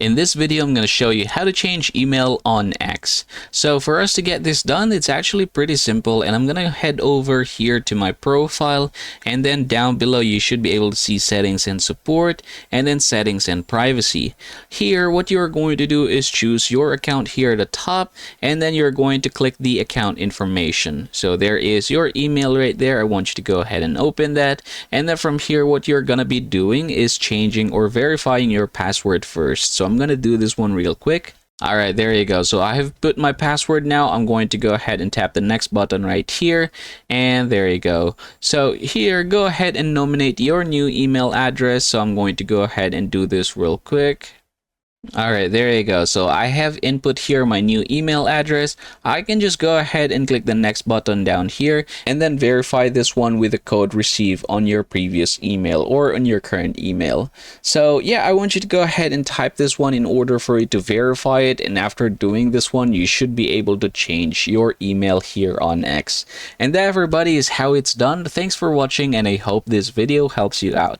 In this video, I'm going to show you how to change email on X. So for us to get this done, it's actually pretty simple, and I'm going to head over here to my profile, and then down below you should be able to see settings and support, and then settings and privacy. Here, what you're going to do is choose your account here at the top, and then you're going to click the account information. So there is your email right there. I want you to go ahead and open that, and then from here, what you're going to be doing is changing or verifying your password first. So I'm going to do this one real quick. All right, there you go. So I have put my password now. I'm going to go ahead and tap the next button right here, and there you go. So here, go ahead and nominate your new email address. So I'm going to go ahead and do this real quick. All right, there you go. So I have input here my new email address. I can just go ahead and click the next button down here and then verify this one with the code received on your previous email or on your current email. So yeah, I want you to go ahead and type this one in order for you to verify it. And after doing this one, you should be able to change your email here on X. And that, everybody, is how it's done. Thanks for watching, and I hope this video helps you out.